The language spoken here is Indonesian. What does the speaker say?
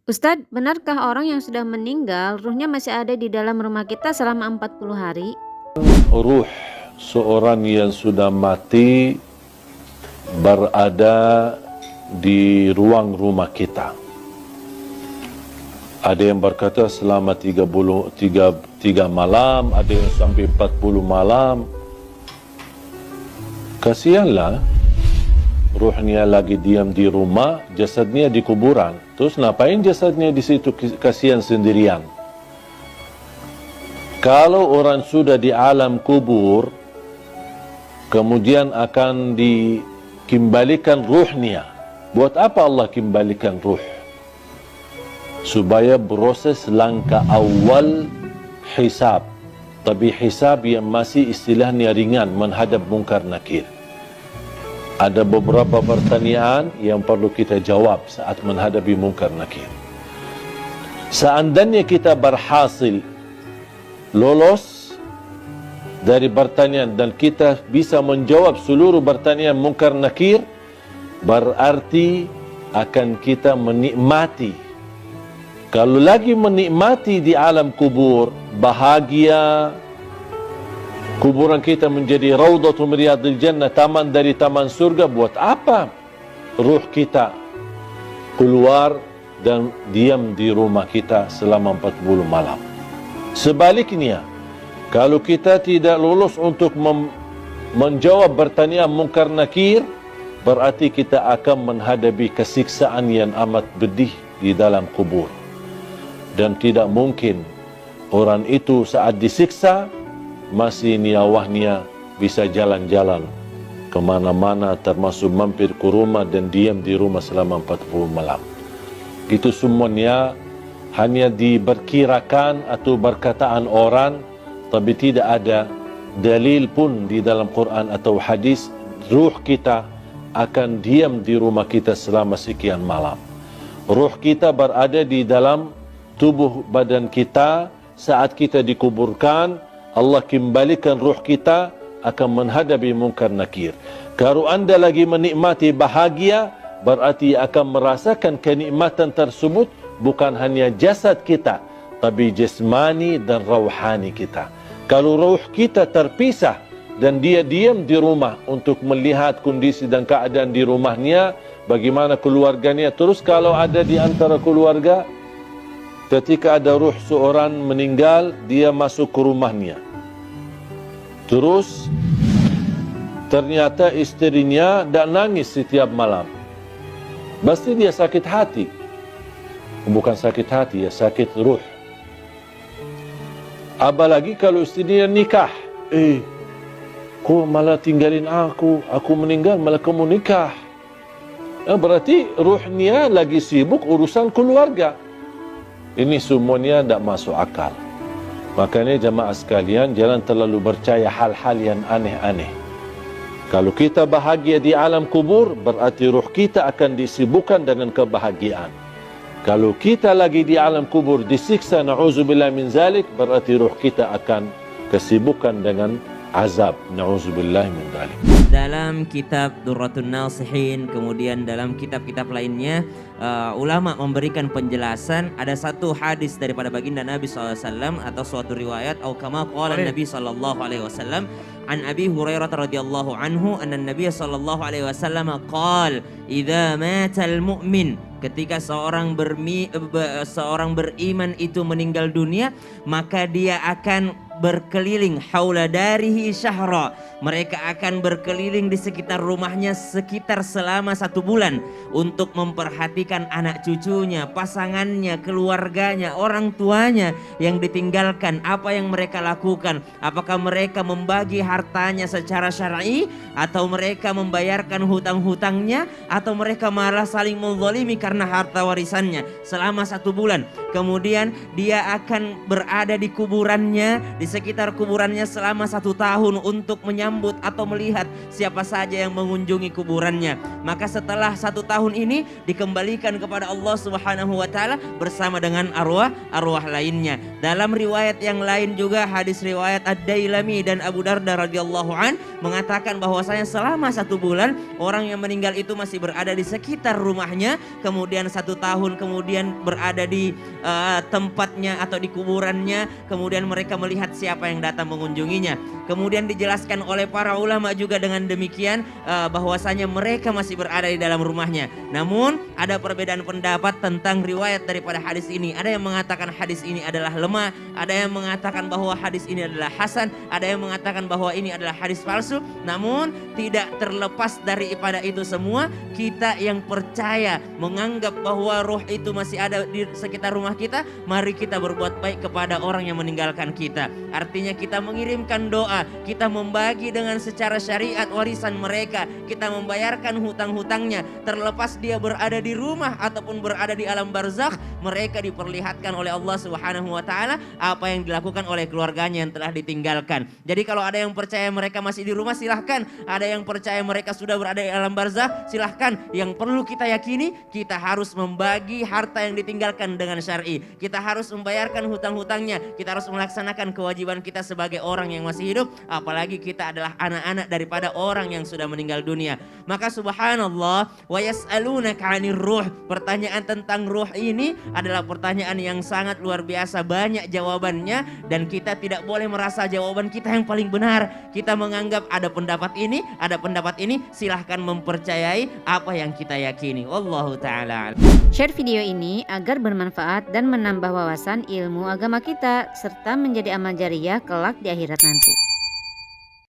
Ustadz, benarkah orang yang sudah meninggal, ruhnya masih ada di dalam rumah kita selama 40 hari? Ruh seorang yang sudah mati berada di ruang rumah kita. Ada yang berkata selama 3 malam, ada yang sampai 40 malam. Kasihanlah, ruhnya lagi diam di rumah, jasadnya di kuburan. Terus ngapain jasadnya di situ, kasihan sendirian? Kalau orang sudah di alam kubur, kemudian akan dikembalikan ruhnya. Buat apa Allah kembalikan ruh? Supaya proses langkah awal hisab. Tapi hisab yang masih istilahnya ringan, menghadap mungkar nakir. Ada beberapa pertanyaan yang perlu kita jawab saat menghadapi mungkar nakir. Seandainya kita berhasil lolos dari pertanyaan dan kita bisa menjawab seluruh pertanyaan mungkar nakir, berarti akan kita menikmati. Kalau lagi menikmati di alam kubur, bahagia, kuburan kita menjadi raudhatu min riyadil jannah, taman dari taman surga. Buat apa ruh kita keluar dan diam di rumah kita selama 40 malam? Sebaliknya, kalau kita tidak lulus untuk menjawab pertanyaan mungkar nakir, berarti kita akan menghadapi kesiksaan yang amat pedih di dalam kubur. Dan tidak mungkin orang itu saat disiksa masih nyawanya bisa jalan-jalan kemana-mana, termasuk mampir ke rumah dan diam di rumah selama 40 malam. Itu semuanya hanya diperkirakan atau perkataan orang, tapi tidak ada dalil pun di dalam Quran atau hadis ruh kita akan diam di rumah kita selama sekian malam. Ruh kita berada di dalam tubuh badan kita. Saat kita dikuburkan, Allah kembalikan ruh kita akan menghadapi mungkar nakir. Kalau anda lagi menikmati bahagia, berarti akan merasakan kenikmatan tersebut bukan hanya jasad kita, tapi jasmani dan rauhani kita. Kalau ruh kita terpisah dan dia diam di rumah untuk melihat kondisi dan keadaan di rumahnya, bagaimana keluarganya. Terus kalau ada di antara keluarga, ketika ada ruh seorang meninggal, dia masuk ke rumahnya. Terus ternyata istrinya dah nangis setiap malam. Pasti dia sakit hati. Bukan sakit hati, ya sakit ruh. Apalagi kalau istrinya nikah. Kau malah tinggalin aku meninggal malah kamu nikah. Berarti ruhnya lagi sibuk urusan keluarga. Ini semuanya tidak masuk akal. Makanya jemaah sekalian, jangan terlalu percaya hal-hal yang aneh-aneh. Kalau kita bahagia di alam kubur, berarti ruh kita akan disibukkan dengan kebahagiaan. Kalau kita lagi di alam kubur disiksa, na'udzubillah min zalik, berarti ruh kita akan kesibukan dengan azab, na'udzubillah min zalik. Dalam kitab Durratun Nasihin, kemudian dalam kitab-kitab lainnya, ulama memberikan penjelasan. Ada satu hadis daripada baginda Nabi SAW atau suatu riwayat, atau kama qala Nabi SAW an Abi Hurairah radhiyallahu anhu anna Nabi sallallahu alaihi wasallam qala idza matal mu'min, ketika seorang beriman itu meninggal dunia, maka dia akan berkeliling haula darihi syahra. Mereka akan berkeliling di sekitar rumahnya sekitar selama 1 bulan untuk memperhatikan anak cucunya, pasangannya, keluarganya, orang tuanya yang ditinggalkan. Apa yang mereka lakukan? Apakah mereka membagi hartanya secara syar'i, atau mereka membayarkan hutang-hutangnya, atau mereka malah saling menzalimi karena harta warisannya selama 1 bulan. kemudian dia akan berada di kuburannya, di sekitar kuburannya selama 1 tahun untuk menyambut atau melihat siapa saja yang mengunjungi kuburannya. Maka setelah 1 tahun ini dikembalikan kepada Allah Subhanahu wa taala bersama dengan arwah lainnya. Dalam riwayat yang lain juga, hadis riwayat Ad-Dailami dan Abu Darda radhiyallahu an mengatakan bahwasanya selama 1 bulan orang yang meninggal itu masih berada di sekitar rumahnya, kemudian 1 tahun kemudian berada di tempatnya atau di kuburannya, kemudian mereka melihat siapa yang datang mengunjunginya. Kemudian dijelaskan oleh para ulama juga dengan demikian bahwasanya mereka masih berada di dalam rumahnya. Namun ada perbedaan pendapat tentang riwayat daripada hadis ini. Ada yang mengatakan hadis ini adalah lemah, ada yang mengatakan bahwa hadis ini adalah hasan, ada yang mengatakan bahwa ini adalah hadis palsu. Namun tidak terlepas daripada itu semua, kita yang percaya menganggap bahwa roh itu masih ada di sekitar rumah kita, mari kita berbuat baik kepada orang yang meninggalkan kita. Artinya kita mengirimkan doa, kita membagi dengan secara syariat warisan mereka, kita membayarkan hutang-hutangnya. Terlepas dia berada di rumah ataupun berada di alam barzakh, mereka diperlihatkan oleh Allah Subhanahu wa taala apa yang dilakukan oleh keluarganya yang telah ditinggalkan. Jadi kalau ada yang percaya mereka masih di rumah, silahkan. Ada yang percaya mereka sudah berada di alam barzakh, silahkan. Yang perlu kita yakini, kita harus membagi harta yang ditinggalkan dengan syar'i. Kita harus membayarkan hutang-hutangnya, kita harus melaksanakan kewajiban kita sebagai orang yang masih hidup, apalagi kita adalah anak-anak daripada orang yang sudah meninggal dunia. Maka subhanallah, wa yas'alunaka 'anir ruh. Pertanyaan tentang ruh ini adalah pertanyaan yang sangat luar biasa, banyak jawabannya, dan kita tidak boleh merasa jawaban kita yang paling benar. Kita menganggap ada pendapat ini, ada pendapat ini, silahkan mempercayai apa yang kita yakini. Wallahu ta'ala. Share video ini agar bermanfaat dan menambah wawasan ilmu agama kita serta menjadi amal jariah kelak di akhirat nanti.